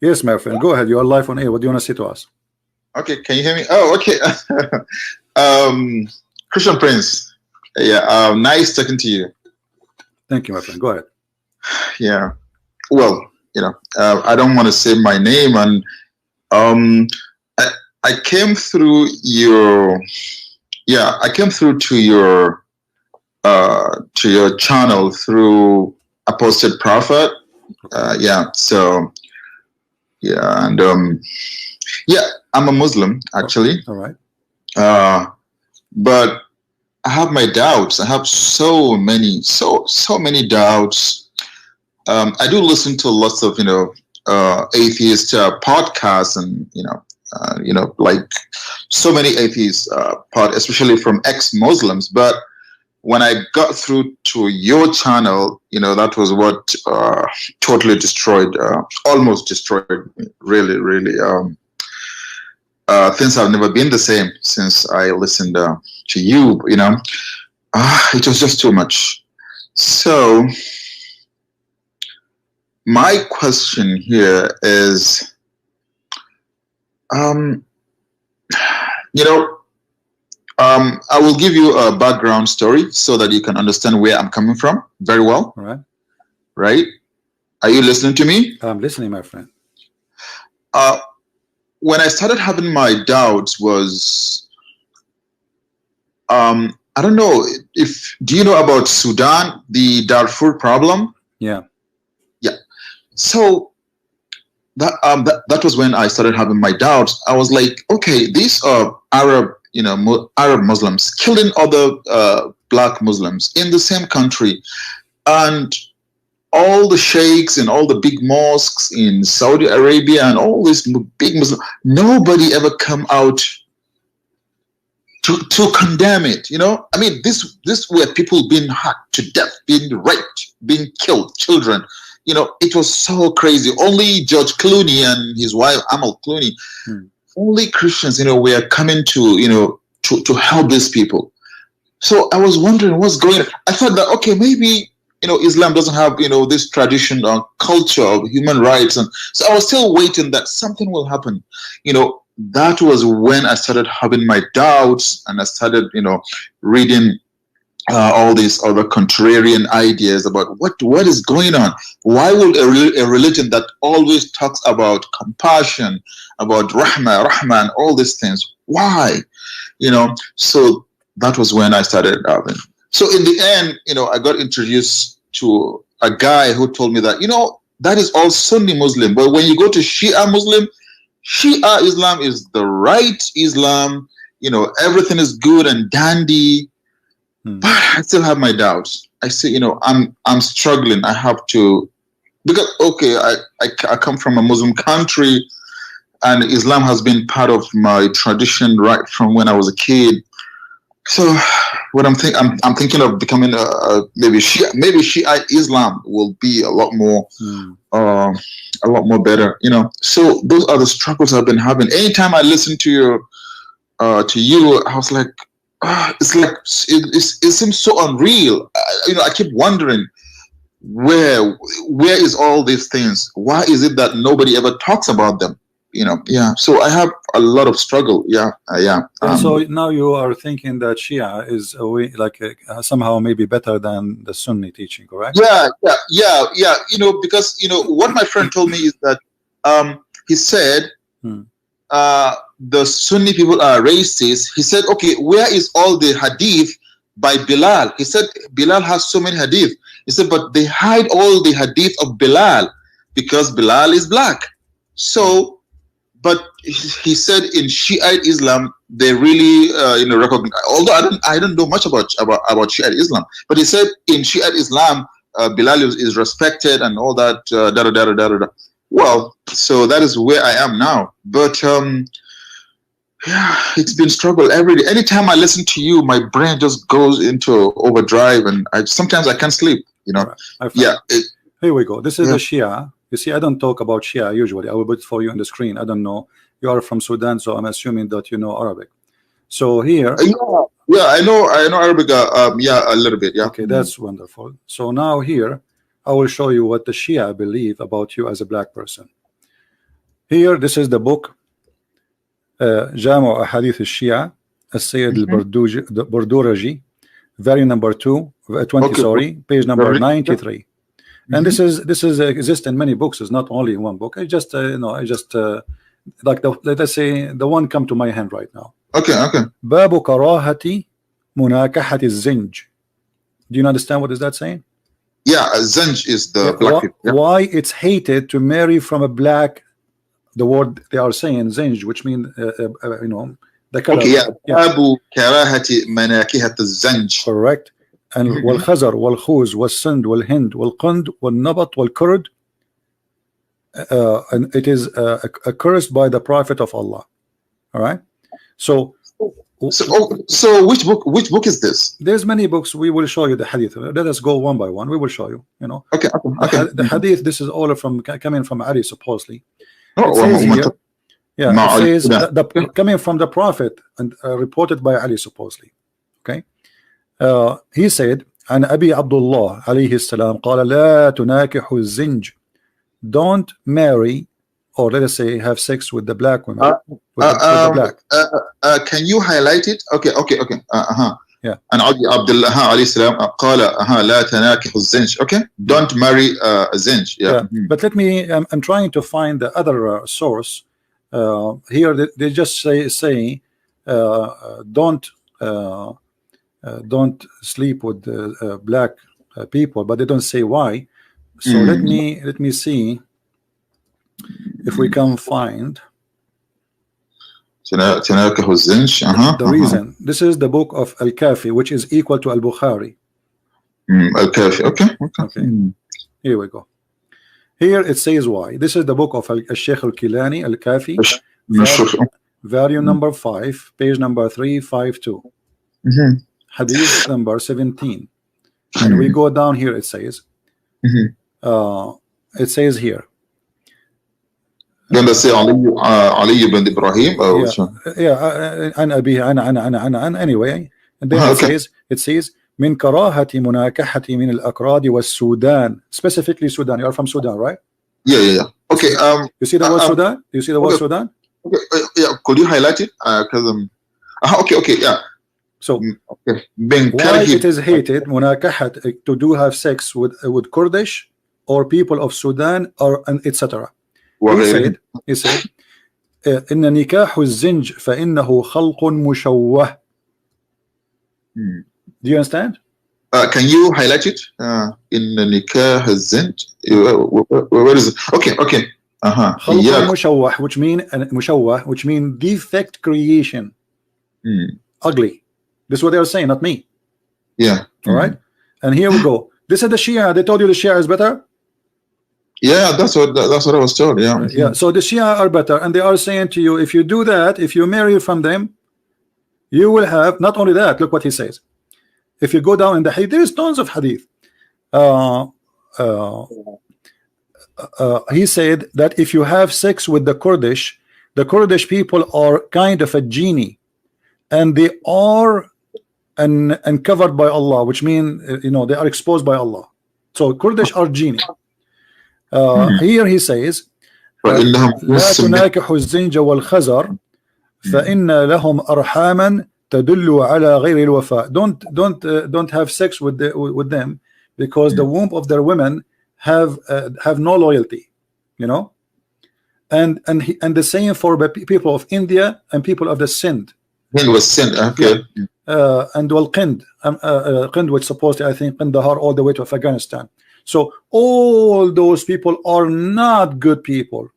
Yes, my friend. Go ahead. You are live on air. What do you want to say to us? Okay, can you hear me? Oh, okay. Christian Prince. Yeah, nice talking to you. Thank you, my friend. Go ahead. Yeah. Well, I don't want to say my name, and um, I I came through your I came through to your channel through Apostate Prophet. Yeah. So yeah, and yeah, I'm a Muslim actually. All right. Uh, but I have my doubts. I have so many doubts. I do listen to lots of atheist podcasts, and like so many atheist especially from ex-Muslims. But when I got through to your channel, that was what totally destroyed, almost destroyed me. Really, really. Things have never been the same since I listened to you. It was just too much. So my question here is, I will give you a background story so that you can understand where I'm coming from very well. All right. Right? Are you listening to me? I'm listening, my friend. When I started having my doubts was, I don't know do you know about Sudan, the Darfur problem? Yeah. Yeah. So that was when I started having my doubts. I was like, okay, these are Arab Muslims killing other black Muslims in the same country, and all the sheikhs and all the big mosques in Saudi Arabia and all these big Muslims, nobody ever come out to condemn it. I mean, this were people being hacked to death, being raped, being killed, children. It was so crazy. Only George Clooney and his wife Amal Clooney, only Christians, were coming to help these people. So I was wondering what's going on. I thought that, okay, maybe Islam doesn't have this tradition or culture of human rights, and so I was still waiting that something will happen. That was when I started having my doubts, and I started reading all these other contrarian ideas about what is going on. Why would a religion that always talks about compassion, about rahmah, and all these things, why? So that was when I started having. So in the end, I got introduced to a guy who told me that, that is all Sunni Muslim. But when you go to Shia Muslim, Shia Islam is the right Islam. Everything is good and dandy. But I still have my doubts. I say, I'm struggling. I have to, because, okay, I come from a Muslim country, and Islam has been part of my tradition right from when I was a kid. So what I'm thinking of becoming maybe Shia Islam will be a lot more better. So those are the struggles I've been having. Anytime I listen to you, I was like, it seems so unreal. I keep wondering where is all these things? Why is it that nobody ever talks about them? So I have a lot of struggle. So now you are thinking that Shia is a way, like somehow maybe better than the Sunni teaching, correct? Yeah. Because what my friend told me is that he said the Sunni people are racist. He said, okay, where is all the hadith by Bilal? He said Bilal has so many hadith. He said, but they hide all the hadith of Bilal because Bilal is black. So. But he said in Shiite Islam they really recognize. Although I don't know much about Shiite Islam, but he said in Shiite Islam Bilal is respected and all that. Well, so that is where I am now. But it's been struggle every day. Anytime I listen to you, my brain just goes into overdrive, and sometimes I can't sleep. Right. Here we go. This is the Shia. You see, I don't talk about Shia usually. I will put it for you on the screen. I don't know. You are from Sudan, so I'm assuming that you know Arabic. So here, I know Arabic. A little bit. Yeah. Okay, that's wonderful. So now here, I will show you what the Shia believe about you as a black person. Here, this is the book جامع أحاديث الشيعة السيد البردورجي, volume number 20, sorry, page number 93. And this is exist in many books. It's not only in one book. I just like let's say the one come to my hand right now. Okay. باب كراهة مناكحة الزنج. Do you understand what is that saying? Yeah, zinj is the black people. Yeah. Why it's hated to marry from a black? The word they are saying zinj, which means the color. Okay, yeah. باب كراهة مناكحة الزنج. Correct. And والخزر والخوز والسند والهند والقند والنبط والكرد, and it is accursed by the Prophet of Allah. All right. So which book is this? There's many books. We will show you the hadith. Let us go one by one. We will show you. Okay. The hadith. This is all from coming from Ali, supposedly. Oh, it says here, it says coming from the Prophet and reported by Ali, supposedly. Okay. He said, عن أبي عبد الله عليه السلام قال لا تناكح الزنج. Don't marry, or let us say have sex with the black women. With the black. Can you highlight it? Okay. Yeah. And عبد الله عليه السلام قال لا تناكح الزنج. Okay. Don't marry a zinj. Yeah. But let me. I'm trying to find the other source. Here they just say don't sleep with black people, but they don't say why. So let me see if we can find the reason. This is the book of Al-Kafi, which is equal to Al-Bukhari. Al-Kafi. Okay. Here we go. Here it says why. This is the book of Al-Sheikh Al-Kilani, Al-Kafi, volume number 5, page number 352. Hadith number 17. And we go down here, it says here. Then they say Ali ibn Ibrahim. Anyway, and then it says من كراهة مناكحة من الأكراد والسودان. Specifically Sudan. You are from Sudan, right? Yeah. Okay. You see the word Sudan? You see the word Sudan? Okay. Yeah. Could you highlight it? Because okay. Yeah. So why it is hated مناكحة to have sex with Kurdish or people of Sudan or etc. He said إن نكاح الزنج فإنه خلق مشوه. Do you understand? Can you highlight it? In nikah الزنج. Where is it? Okay. خلق مشوه, which mean defect creation. Ugly. This is what they are saying, not me. Yeah. All right. And here we go. This is the Shia. They told you the Shia is better. Yeah, that's what I was told. Yeah. So the Shia are better, and they are saying to you, if you do that, if you marry from them, you will have not only that. Look what he says. If you go down in the hadith, there is tons of hadith. He said that if you have sex with the Kurdish people are kind of a genie, and they are uncovered by Allah, which means they are exposed by Allah. So Kurdish are genie. Here he says لا تناكح الزنج والخزر فإن لهم أرحاما تدل على غير الوفاء. Don't have sex with them, because the womb of their women have no loyalty, and the same for the people of India and people of the Sind. Okay. And Qind, which supposedly I think Kandahar all the way to Afghanistan. So all those people are not good people,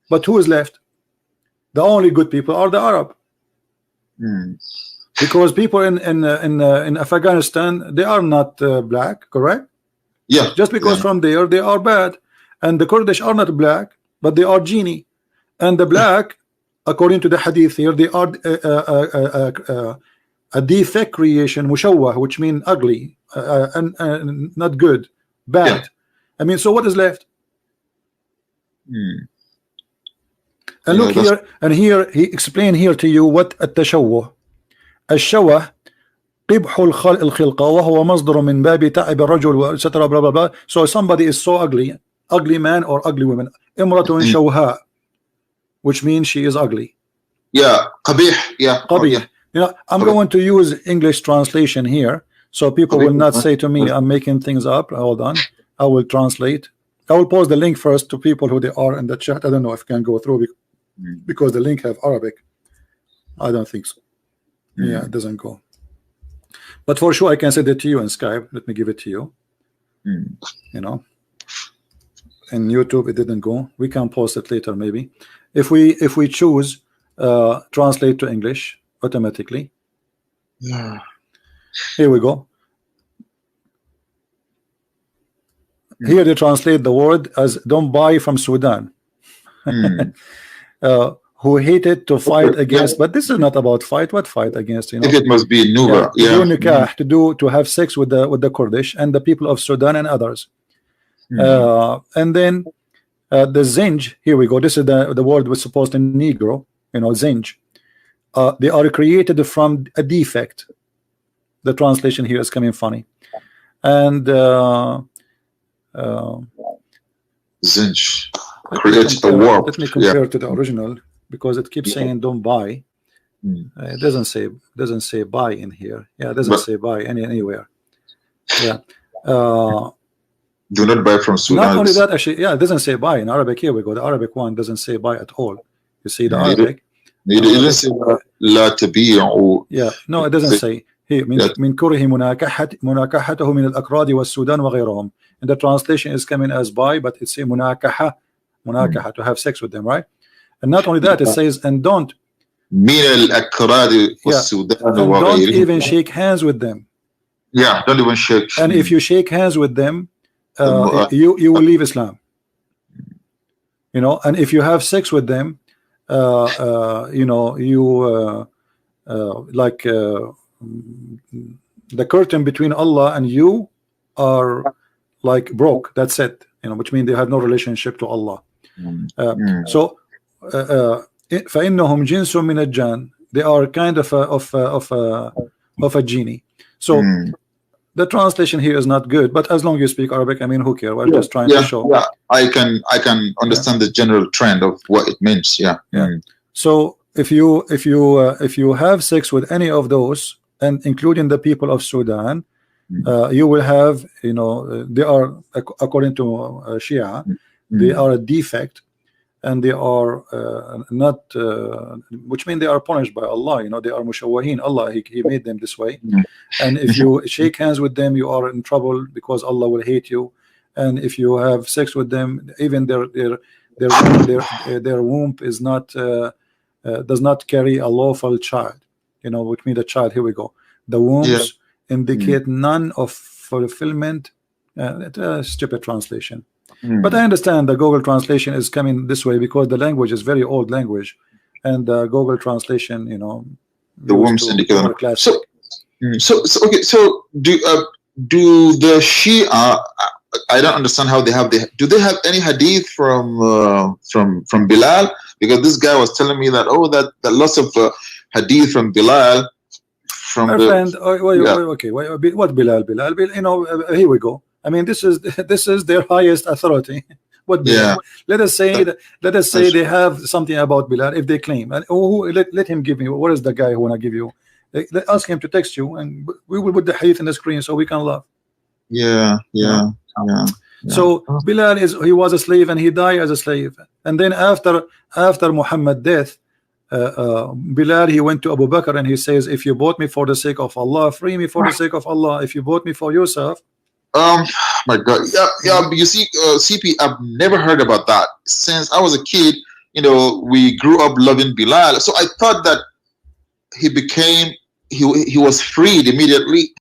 but who is left? The only good people are the Arab, because people in Afghanistan, they are not black, correct? Yeah. Just because from there they are bad, and the Kurdish are not black, but they are genie, and the black, according to the hadith here, they are a defect creation, mushawwah, which means ugly, and not good. Bad. Yeah. I mean, so what is left? And look here, and here he explained here to you what التشوه. الشوه قبح الخلقة وهو مصدر من باب تعب الرجل etc. blah blah blah. So somebody is so ugly man or ugly woman. امرأة شوهاء. which means she is ugly. Yeah, qabih. Yeah. Oh, Qabih. yeah. You know, I'm Qabih. going to use English translation here, so people will not say to me I'm making things up. Hold on, I will translate. I will post the link first to people who they are in the chat. I don't know if I can go through because the link have Arabic. I don't think so. Yeah, it doesn't go. But for sure, I can send it to you in Skype. Let me give it to you. You know, in YouTube it didn't go. We can post it later maybe. If we choose translate to English automatically. Yeah. Here we go. Here they translate the word as "don't buy from Sudan." Who hated to fight against, but this is not about fight. What fight against? You know, If it must be Nuba, to do nikah, to have sex with the Kurdish and the people of Sudan and others. And then the zinj. Here we go. This is the word was supposed to Negro. You know, zinj. They are created from a defect. The translation here is coming funny, and zinj creates a warp. Let me compare to the original because it keeps saying don't buy. It doesn't say buy in here. Yeah, it doesn't say buy anywhere. Yeah. Do not buy from Sudan. Not only that, actually, yeah, it doesn't say buy in Arabic. Here we go. The Arabic one doesn't say buy at all. You see the Arabic. It doesn't say لا تبيع. Yeah, no, it doesn't say. Here من كره مناكحته من الأكراد والسودان وغيرهم. And the translation is coming as buy, but it's a مناكحة to have sex with them, right? And not only that, it says and don't. من الأكراد والسودان وغيرهم. Don't even shake hands with them. Yeah, don't even shake. And if you shake hands with them, you will leave Islam. You know, and if you have sex with them, you know, you like the curtain between Allah and you are like broke. That's it. You know, which means they have no relationship to Allah. So فإنهم جنس من الجان. They are kind of a genie. So the translation here is not good, but as long as you speak Arabic, I mean, who cares? We're just trying to show. Yeah, I can understand the general trend of what it means. Yeah. So if you have sex with any of those, and including the people of Sudan, you will have, you know, they are, according to Shia, they are a defect, and they are not, which means they are punished by Allah. You know, they are mushawwahin. Allah, he made them this way. And if you shake hands with them, you are in trouble because Allah will hate you. And if you have sex with them, even their womb is not does not carry a lawful child. You know, which means the child. Here we go. The wombs indicate none of fulfillment. Stupid translation. But I understand the Google translation is coming this way because the language is very old language, and the Google translation, you know, the wombs indicate. So okay. So do the Shia? I don't understand how they have do they have any hadith from Bilal? Because this guy was telling me that that lots of hadith from Bilal. From my friend, okay, what Bilal? You know, here we go. I mean, this is their highest authority. What Bilal? Let us say they have something about Bilal if they claim, and let him give me. What is the guy who wanna give you? Ask him to text you, and we will put the hadith in the screen so we can laugh. Yeah. So Bilal he was a slave and he died as a slave, and then after Muhammad's death, Bilal he went to Abu Bakr and he says, if you bought me for the sake of Allah, free me for the sake of Allah. If you bought me for yourself, my God, yeah. You see, CP, I've never heard about that since I was a kid. You know, we grew up loving Bilal, so I thought that he was freed immediately.